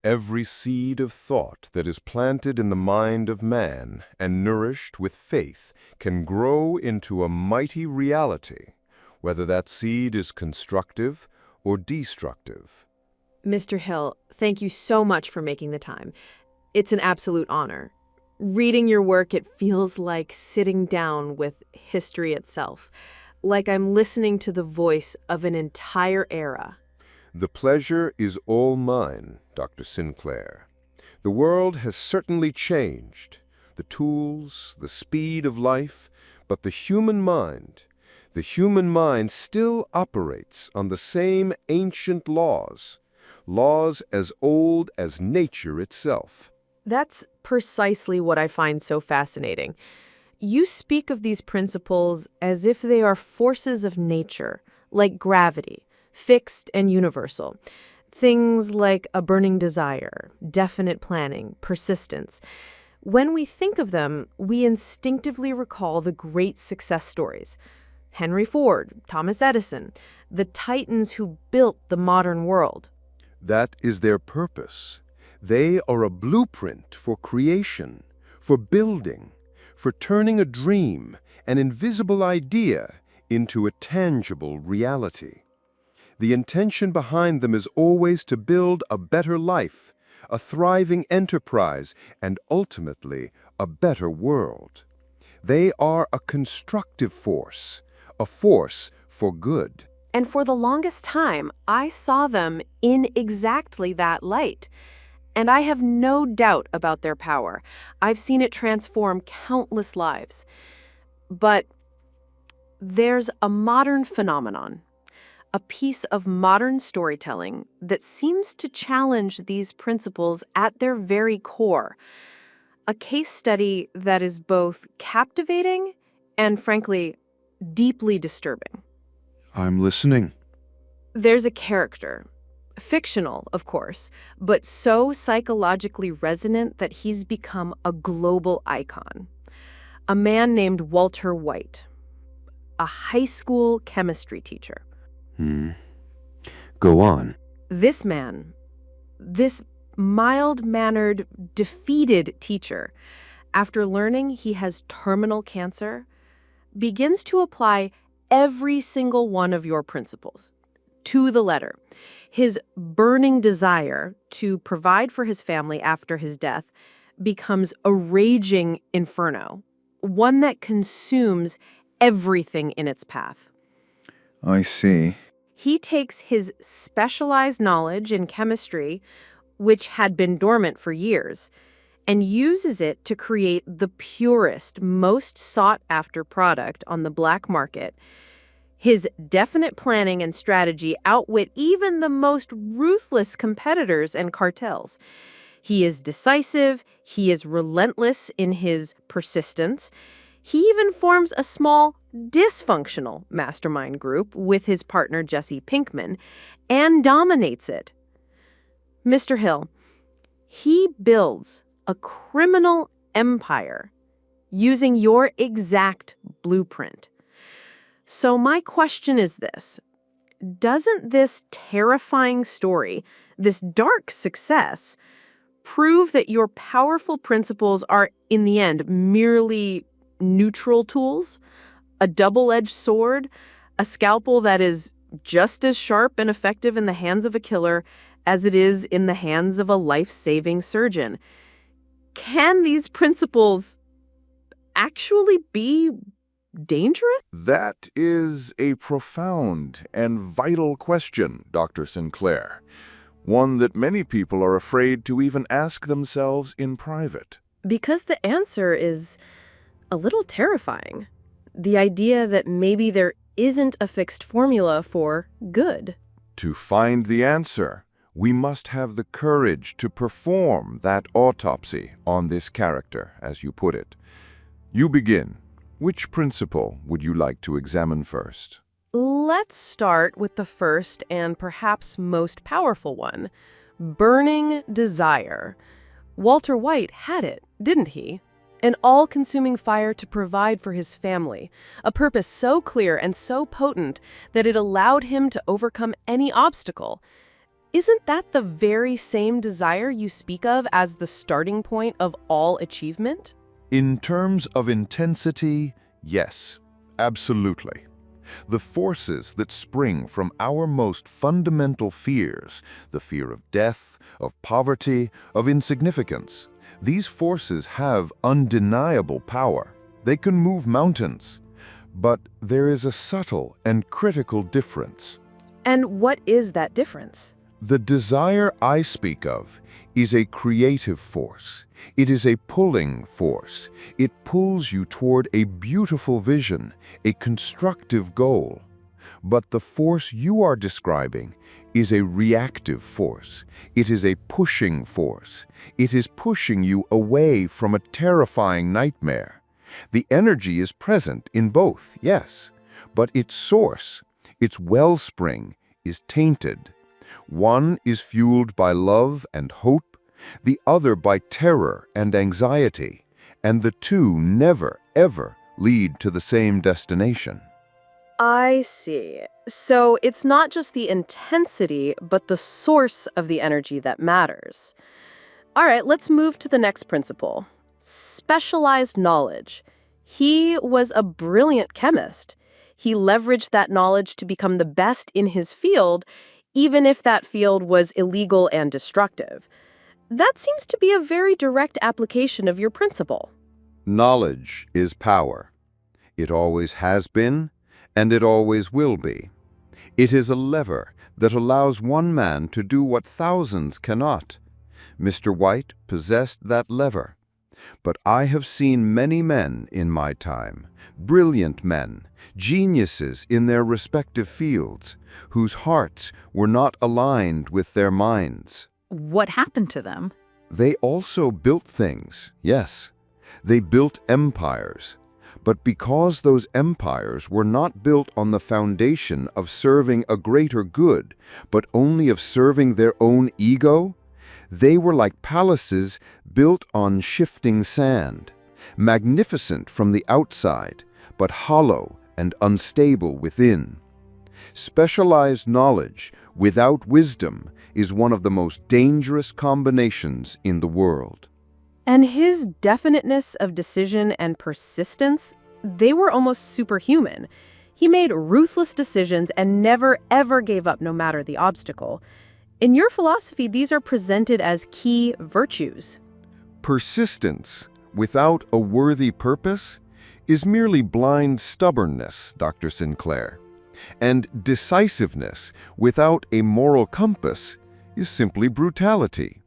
Every seed of thought that is planted in the mind of man and nourished with faith can grow into a mighty reality, whether that seed is constructive or destructive. Mr. Hill, thank you so much for making the time. It's an absolute honor. Reading your work, it feels like sitting down with history itself, like I'm listening to the voice of an entire era. The pleasure is all mine, Dr. Sinclair. The world has certainly changed, the tools, the speed of life, but the human mind still operates on the same ancient laws, laws as old as nature itself. That's precisely what I find so fascinating. You speak of these principles as if they are forces of nature, like gravity, fixed and universal. Things like a burning desire, definite planning, persistence. When we think of them, we instinctively recall the great success stories. Henry Ford, Thomas Edison, the titans who built the modern world. That is their purpose. They are a blueprint for creation, for building, for turning a dream, an invisible idea, into a tangible reality. The intention behind them is always to build a better life, a thriving enterprise, and ultimately a better world. They are a constructive force, a force for good. And for the longest time, I saw them in exactly that light. And I have no doubt about their power. I've seen it transform countless lives. But there's a modern phenomenon, a piece of modern storytelling that seems to challenge these principles at their very core. A case study that is both captivating and, frankly, deeply disturbing. I'm listening. There's a character, fictional, of course, but so psychologically resonant that he's become a global icon. A man named Walter White, a high school chemistry teacher. Go on. This man, this mild-mannered, defeated teacher, after learning he has terminal cancer, begins to apply every single one of your principles, to the letter. His burning desire to provide for his family after his death becomes a raging inferno, one that consumes everything in its path. I see. He takes his specialized knowledge in chemistry, which had been dormant for years, and uses it to create the purest, most sought-after product on the black market. His definite planning and strategy outwit even the most ruthless competitors and cartels. He is decisive, he is relentless in his persistence. He even forms a small, dysfunctional mastermind group with his partner Jesse Pinkman and dominates it. Mr. Hill, he builds a criminal empire using your exact blueprint. So my question is this: doesn't this terrifying story, this dark success, prove that your powerful principles are, in the end, merely neutral tools? A double-edged sword? A scalpel that is just as sharp and effective in the hands of a killer as it is in the hands of a life-saving surgeon? Can these principles actually be dangerous? That is a profound and vital question, Dr. Sinclair. One that many people are afraid to even ask themselves in private. Because the answer is a little terrifying. The idea that maybe there isn't a fixed formula for good. To find the answer, we must have the courage to perform that autopsy on this character, as you put it. You begin. Which principle would you like to examine first? Let's start with the first and perhaps most powerful one, burning desire. Walter White had it, didn't he? An all-consuming fire to provide for his family, a purpose so clear and so potent that it allowed him to overcome any obstacle. Isn't that the very same desire you speak of as the starting point of all achievement? In terms of intensity, yes, absolutely. The forces that spring from our most fundamental fears, the fear of death, of poverty, of insignificance, these forces have undeniable power. They can move mountains. But there is a subtle and critical difference. And what is that difference? The desire I speak of is a creative force. It is a pulling force. It pulls you toward a beautiful vision, a constructive goal. But the force you are describing is a reactive force. It is a pushing force. It is pushing you away from a terrifying nightmare. The energy is present in both, yes, but its source, its wellspring, is tainted. One is fueled by love and hope, the other by terror and anxiety, and the two never, ever lead to the same destination. I see. So it's not just the intensity, but the source of the energy that matters. All right, let's move to the next principle. Specialized knowledge. He was a brilliant chemist. He leveraged that knowledge to become the best in his field, even if that field was illegal and destructive. That seems to be a very direct application of your principle. Knowledge is power. It always has been, and it always will be. It is a lever that allows one man to do what thousands cannot. Mr. White possessed that lever. But I have seen many men in my time, brilliant men, geniuses in their respective fields, whose hearts were not aligned with their minds. What happened to them? They also built things, yes. They built empires. But because those empires were not built on the foundation of serving a greater good, but only of serving their own ego, they were like palaces built on shifting sand, magnificent from the outside, but hollow and unstable within. Specialized knowledge without wisdom is one of the most dangerous combinations in the world. And his definiteness of decision and persistence, they were almost superhuman. He made ruthless decisions and never, ever gave up no matter the obstacle. In your philosophy, these are presented as key virtues. Persistence without a worthy purpose is merely blind stubbornness, Dr. Sinclair. And decisiveness without a moral compass is simply brutality.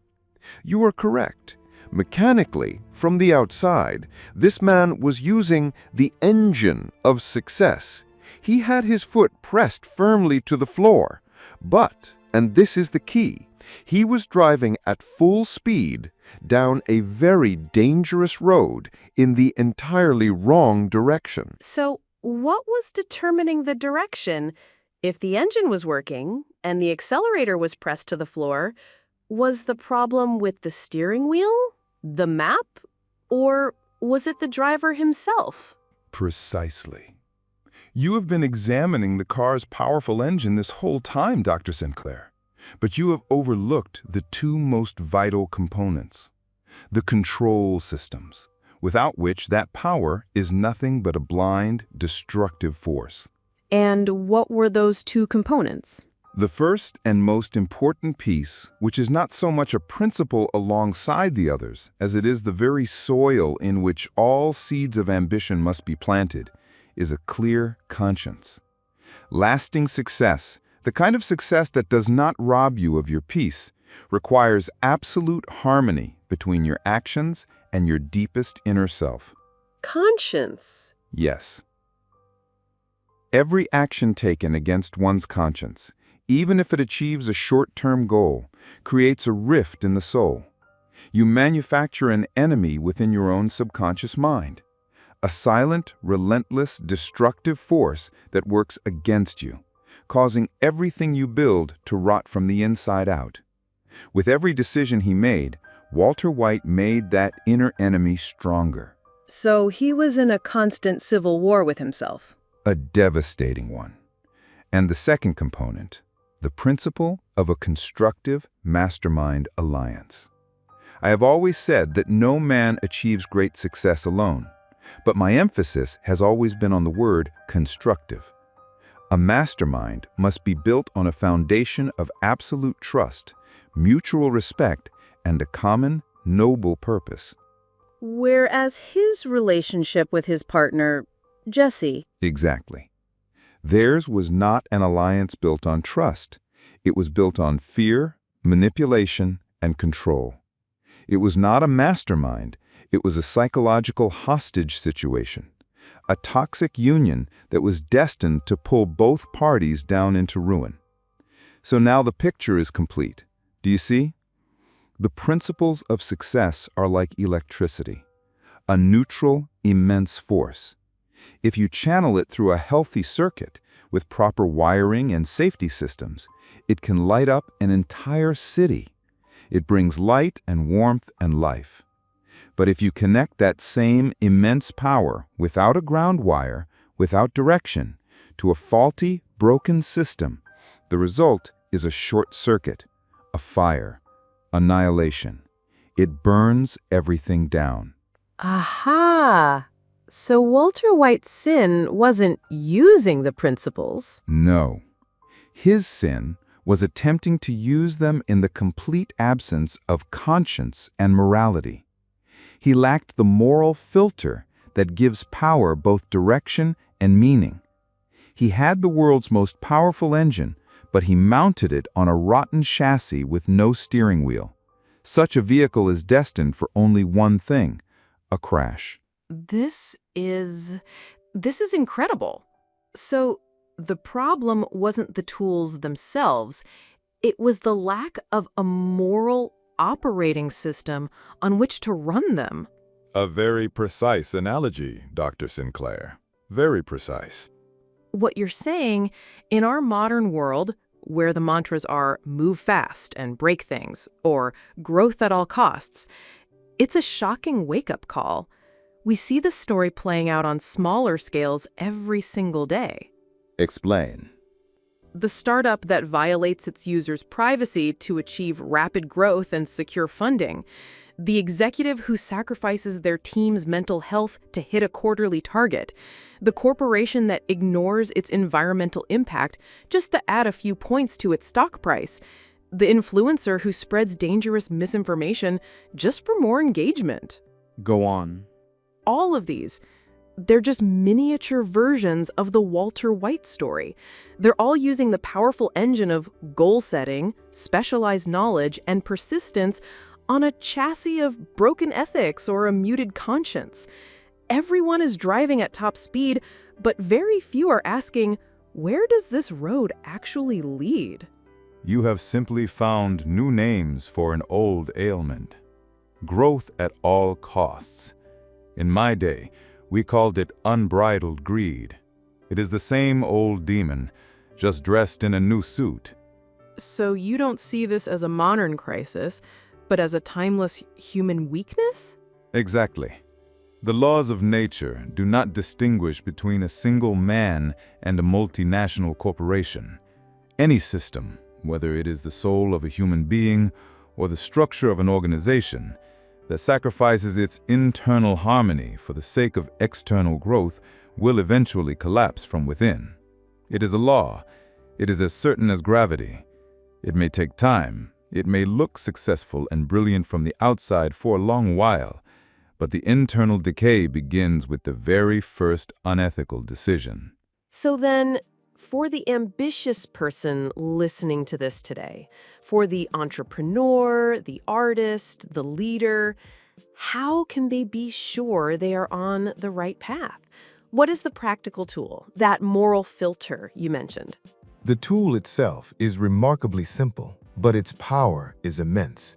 You are correct. Mechanically, from the outside, this man was using the engine of success. He had his foot pressed firmly to the floor. But, and this is the key, he was driving at full speed down a very dangerous road in the entirely wrong direction. So what was determining the direction? If the engine was working and the accelerator was pressed to the floor, was the problem with the steering wheel, the map, or was it the driver himself? Precisely. You have been examining the car's powerful engine this whole time, Dr. Sinclair, but you have overlooked the two most vital components, the control systems, without which that power is nothing but a blind, destructive force. And what were those two components? The first and most important piece, which is not so much a principle alongside the others, as it is the very soil in which all seeds of ambition must be planted, is a clear conscience. Lasting success, the kind of success that does not rob you of your peace, requires absolute harmony between your actions and your deepest inner self. Conscience. Yes. Every action taken against one's conscience, even if it achieves a short-term goal, creates a rift in the soul. You manufacture an enemy within your own subconscious mind, a silent, relentless, destructive force that works against you, causing everything you build to rot from the inside out. With every decision he made, Walter White made that inner enemy stronger. So he was in a constant civil war with himself. A devastating one. And the second component, the principle of a constructive mastermind alliance. I have always said that no man achieves great success alone, but my emphasis has always been on the word constructive. A mastermind must be built on a foundation of absolute trust, mutual respect, and a common, noble purpose. Whereas his relationship with his partner, Jesse, Exactly. Theirs was not an alliance built on trust. It was built on fear, manipulation, and control. It was not a mastermind. It was a psychological hostage situation, a toxic union that was destined to pull both parties down into ruin. So now the picture is complete. Do you see? The principles of success are like electricity, a neutral, immense force. If you channel it through a healthy circuit with proper wiring and safety systems, it can light up an entire city. It brings light and warmth and life. But if you connect that same immense power without a ground wire, without direction, to a faulty, broken system, the result is a short circuit, a fire, annihilation. It burns everything down. aha! So Walter White's sin wasn't using the principles. No. His sin was attempting to use them in the complete absence of conscience and morality. He lacked the moral filter that gives power both direction and meaning. He had the world's most powerful engine, but he mounted it on a rotten chassis with no steering wheel. Such a vehicle is destined for only one thing: a crash. This is incredible. So the problem wasn't the tools themselves. It was the lack of a moral operating system on which to run them. A very precise analogy, Dr. Sinclair. Very precise. What you're saying, in our modern world, where the mantras are move fast and break things, or growth at all costs, it's a shocking wake-up call. We see this story playing out on smaller scales every single day. Explain. The startup that violates its users' privacy to achieve rapid growth and secure funding. The executive who sacrifices their team's mental health to hit a quarterly target. The corporation that ignores its environmental impact just to add a few points to its stock price. The influencer who spreads dangerous misinformation just for more engagement. Go on. All of these, they're just miniature versions of the Walter White story. They're all using the powerful engine of goal setting, specialized knowledge, and persistence on a chassis of broken ethics or a muted conscience. Everyone is driving at top speed, but very few are asking, where does this road actually lead? You have simply found new names for an old ailment. Growth at all costs. In my day, we called it unbridled greed. It is the same old demon, just dressed in a new suit. So you don't see this as a modern crisis, but as a timeless human weakness? Exactly. The laws of nature do not distinguish between a single man and a multinational corporation. Any system, whether it is the soul of a human being or the structure of an organization, that sacrifices its internal harmony for the sake of external growth will eventually collapse from within. It is a law. It is as certain as gravity. It may take time. It may look successful and brilliant from the outside for a long while, but the internal decay begins with the very first unethical decision. So then, for the ambitious person listening to this today, for the entrepreneur, the artist, the leader, how can they be sure they are on the right path? What is the practical tool, that moral filter you mentioned? The tool itself is remarkably simple, but its power is immense.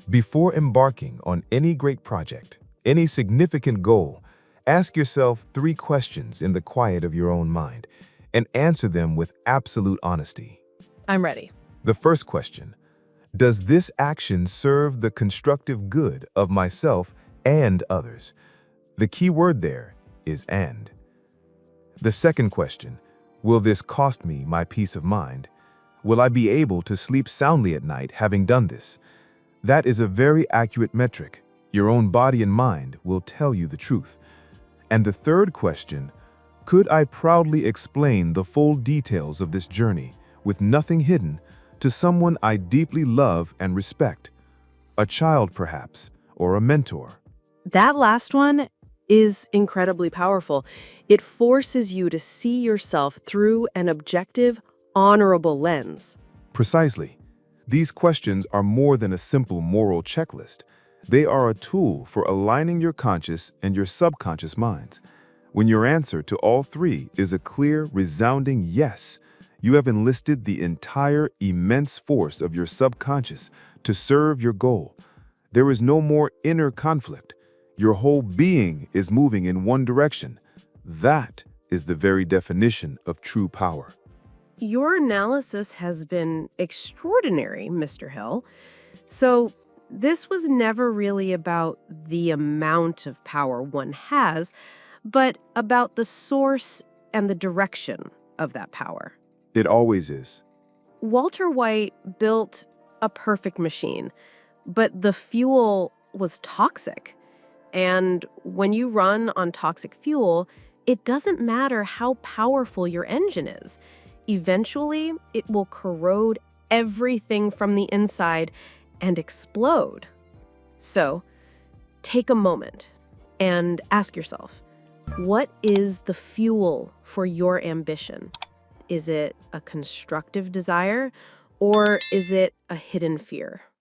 Before embarking on any great project, any significant goal, ask yourself 3 questions in the quiet of your own mind, and answer them with absolute honesty. I'm ready. The first question: does this action serve the constructive good of myself and others? The key word there is "and." The second question: will this cost me my peace of mind? Will I be able to sleep soundly at night having done this? That is a very accurate metric. Your own body and mind will tell you the truth. And the third question, could I proudly explain the full details of this journey, with nothing hidden, to someone I deeply love and respect? A child, perhaps, or a mentor. That last one is incredibly powerful. It forces you to see yourself through an objective, honorable lens. Precisely. These questions are more than a simple moral checklist. They are a tool for aligning your conscious and your subconscious minds. When your answer to all three is a clear, resounding yes, you have enlisted the entire immense force of your subconscious to serve your goal. There is no more inner conflict. Your whole being is moving in one direction. That is the very definition of true power. Your analysis has been extraordinary, Mr. Hill. So this was never really about the amount of power one has, but about the source and the direction of that power. It always is. Walter White built a perfect machine, but the fuel was toxic. And when you run on toxic fuel, it doesn't matter how powerful your engine is. Eventually, it will corrode everything from the inside and explode. So, take a moment and ask yourself, what is the fuel for your ambition? Is it a constructive desire, or is it a hidden fear?